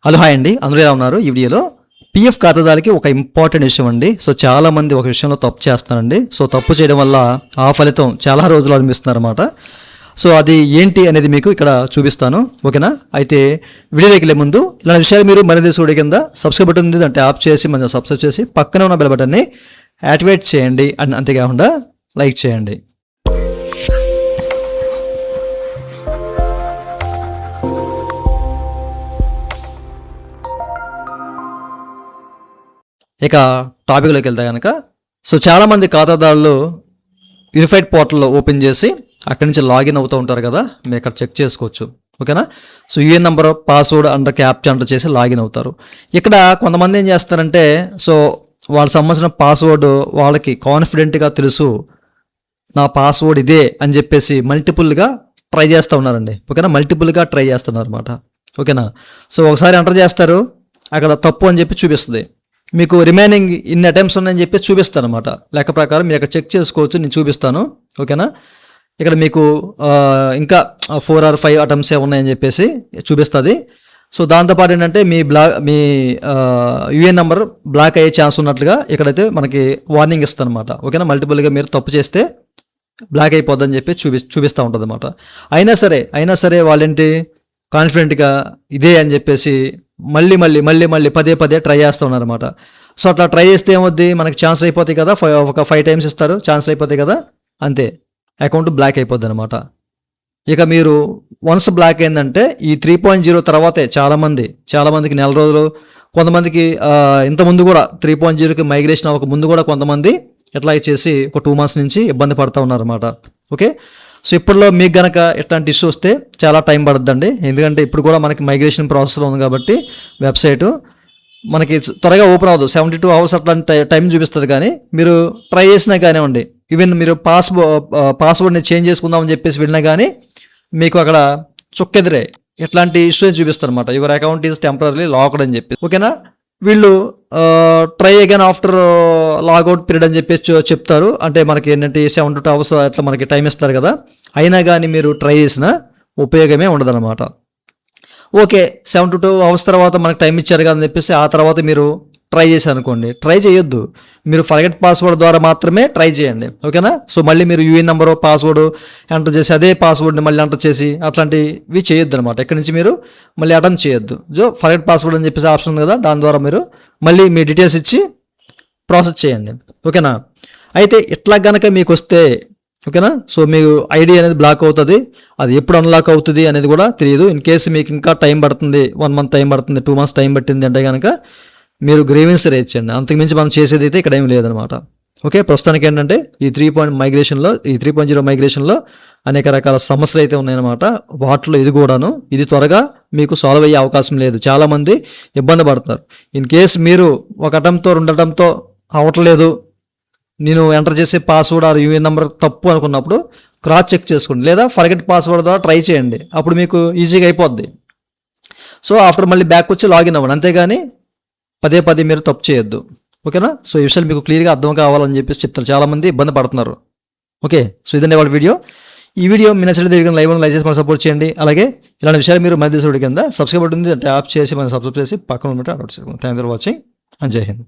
Hello hi అండి, అందరూ ఎలా ఉన్నారు? ఈ వీడియోలో పీఎఫ్ ఖాతాదారులకి ఒక ఇంపార్టెంట్ విషయం అండి. సో చాలామంది ఒక విషయంలో తప్పు చేస్తారండి. సో తప్పు చేయడం వల్ల ఆ ఫలితం చాలా రోజులు అనిపిస్తున్నారు అనమాట. సో అది ఏంటి అనేది మీకు ఇక్కడ చూపిస్తాను, ఓకేనా? అయితే వీడియోకి వెళ్ళే ముందు ఇలాంటి విషయాలు మీరు మరింత చూడే కింద సబ్స్క్రైబ్ బటన్ ఉంది, అంటే ఆప్ చేసి మన సబ్స్క్రైబ్ చేసి పక్కనే ఉన్న బెల్ బటన్ని యాక్టివేట్ చేయండి. అంతేకాకుండా లైక్ చేయండి. ఇక టాపిక్లోకి వెళ్తే కనుక, సో చాలామంది ఖాతాదారులు యూనిఫైడ్ పోర్టల్లో ఓపెన్ చేసి అక్కడి నుంచి లాగిన్ అవుతూ ఉంటారు కదా, మీరు ఇక్కడ చెక్ చేసుకోవచ్చు, ఓకేనా? So UAN number, password under captcha అంటర్ చేసి లాగిన్ అవుతారు. ఇక్కడ కొంతమంది ఏం చేస్తారంటే, సో వాళ్ళకి సంబంధించిన పాస్వర్డ్ వాళ్ళకి కాన్ఫిడెంట్గా తెలుసు, నా పాస్వర్డ్ ఇదే అని చెప్పేసి మల్టిపుల్గా ట్రై చేస్తూ ఉన్నారండి, ఓకేనా? మల్టిపుల్గా ట్రై చేస్తున్నారు అనమాట, ఓకేనా? సో ఒకసారి ఎంటర్ చేస్తారు, అక్కడ తప్పు అని చెప్పి చూపిస్తుంది, మీకు రిమైనింగ్ ఇన్ని అటెంప్ట్స్ ఉన్నాయని చెప్పి చూపిస్తాను అనమాట. లెక్క ప్రకారం మీరు అక్కడ చెక్ చేసుకోవచ్చు, నేను చూపిస్తాను, ఓకేనా? ఇక్కడ మీకు ఇంకా 4 or 5 అటెంప్ట్స్ ఉన్నాయని చెప్పేసి చూపిస్తుంది. సో దాంతోపాటు ఏంటంటే మీ యూఏఎన్ నెంబర్ బ్లాక్ అయ్యే ఛాన్స్ ఉన్నట్లుగా ఇక్కడైతే మనకి వార్నింగ్ ఇస్తుంది అనమాట, ఓకేనా? మల్టిపుల్గా మీరు తప్పు చేస్తే బ్లాక్ అయిపోద్దని చెప్పి చూపిస్తూ ఉంటుంది అనమాట. అయినా సరే వాళ్ళేంటి కాన్ఫిడెంట్గా ఇదే అని చెప్పేసి మళ్ళీ పదే ట్రై చేస్తూ ఉన్నారన్నమాట. సో అట్లా ట్రై చేస్తే ఏమవుద్ది, మనకి ఛాన్స్ అయిపోతాయి కదా, ఒక 5 times ఇస్తారు, ఛాన్స్ అయిపోతాయి కదా, అంతే అకౌంట్ బ్లాక్ అయిపోద్ది అనమాట. ఇక మీరు వన్స్ బ్లాక్ అయిందంటే ఈ 3.0 తర్వాతే చాలామందికి నెల రోజులు, కొంతమందికి ఇంతకుముందు కూడా 3.0కి మైగ్రేషన్ అవ్వక ముందు కూడా కొంతమంది ఎట్లా చేసి ఒక 2 months నుంచి ఇబ్బంది పడుతూ ఉన్నారన్నమాట, ఓకే? సో ఇప్పట్లో మీకు గనక ఇట్లాంటి ఇష్యూ వస్తే చాలా టైం పడుతుందండి, ఎందుకంటే ఇప్పుడు కూడా మనకి మైగ్రేషన్ ప్రాసెస్లో ఉంది కాబట్టి వెబ్సైటు మనకి త్వరగా ఓపెన్ అవ్వదు, 72 hours అట్లాంటి టైం చూపిస్తుంది. కానీ మీరు ట్రై చేసినా కానివ్వండి, ఈవెన్ మీరు పాస్వర్డ్ని చేంజ్ చేసుకుందామని చెప్పేసి వెళ్ళినా కానీ మీకు అక్కడ చుక్కెదిరే ఇట్లాంటి ఇష్యూ చూపిస్తారు అనమాట. Your account is temporary locked అని చెప్పి, ఓకేనా? వీళ్ళు try again after logout period అని చెప్పేసి చెప్తారు. అంటే మనకి ఏంటంటే 72 hours అట్లా మనకి టైం ఇస్తారు కదా, అయినా కానీ మీరు ట్రై చేసిన ఉపయోగమే ఉండదన్నమాట. ఓకే, 72 hours తర్వాత మనకు టైం ఇచ్చారు కదా అని చెప్పేసి ఆ తర్వాత మీరు ట్రై చేశారు అనుకోండి, ట్రై చేయొద్దు, మీరు ఫర్గెట్ పాస్వర్డ్ ద్వారా మాత్రమే ట్రై చేయండి, ఓకేనా? సో మళ్ళీ మీరు యూఏఎన్ నెంబరు, పాస్వర్డ్ ఎంటర్ చేసి అదే పాస్వర్డ్ని మళ్ళీ ఎంటర్ చేసి అట్లాంటివి చేయొద్దు అనమాట. ఎక్కడి నుంచి మీరు మళ్ళీ అటెంప్ట్ చేయొద్దు. సో ఫర్గెట్ పాస్వర్డ్ అని చెప్పేసి ఆప్షన్ ఉంది కదా, దాని ద్వారా మీరు మళ్ళీ మీ డీటెయిల్స్ ఇచ్చి ప్రాసెస్ చేయండి, ఓకేనా? అయితే ఇట్లా కనుక మీకు వస్తే, ఓకేనా, సో మీకు ఐడి అనేది బ్లాక్ అవుతుంది, అది ఎప్పుడు అన్లాక్ అవుతుంది అనేది కూడా తెలియదు. ఇన్ కేసు మీకు ఇంకా టైం పడుతుంది, 1 month టైం పడుతుంది, 2 months టైం పట్టింది అంటే కనుక మీరు గ్రీవెన్స్ రేజ్ చేయండి. అంతకుమించి మనం చేసేది అయితే ఇక్కడ ఏం లేదనమాట, ఓకే? ప్రస్తుతానికి ఏంటంటే ఈ 3.0 మైగ్రేషన్లో అనేక రకాల సమస్యలు అయితే ఉన్నాయన్నమాట. వాటిలో ఇది త్వరగా మీకు సాల్వ్ అయ్యే అవకాశం లేదు. చాలామంది ఇబ్బంది పడుతున్నారు. ఇన్ కేసు మీరు ఒక అటెంప్ట్తో 2 attemptతో అవ్వట్లేదు, నేను ఎంటర్ చేసే పాస్వర్డ్ ఆర్ యూఏఎన్ నెంబర్ తప్పు అనుకున్నప్పుడు క్రాస్ చెక్ చేసుకోండి, లేదా ఫర్గెట్ పాస్వర్డ్ ద్వారా ట్రై చేయండి, అప్పుడు మీకు ఈజీగా అయిపోద్ది. సో ఆఫ్టర్ మళ్ళీ బ్యాక్ వచ్చి లాగిన్ అవ్వండి, అంతేగాని పదే మీరు తప్పు చేయొద్దు, ఓకేనా? సో ఈ విషయాలు మీకు క్లియర్గా అర్థం కావాలని చెప్పేసి చెప్తారు, చాలామంది ఇబ్బంది పడుతున్నారు, ఓకే? సో ఇదండి వాళ్ళ వీడియో. ఈ వీడియో మీ నచ్చితే లైక్ చేసి మనం సపోర్ట్ చేయండి. అలాగే ఇలాంటి విషయాలు మీరు మధ్య కింద సబ్స్క్రైబ్ ఉంటుంది, అంటే యాప్ చేసి మనం సబ్స్క్రైబ్ చేసి పక్కన ఉన్నట్టు అప్లోడ్ చేయండి. Thank you for watching and జై హింద్.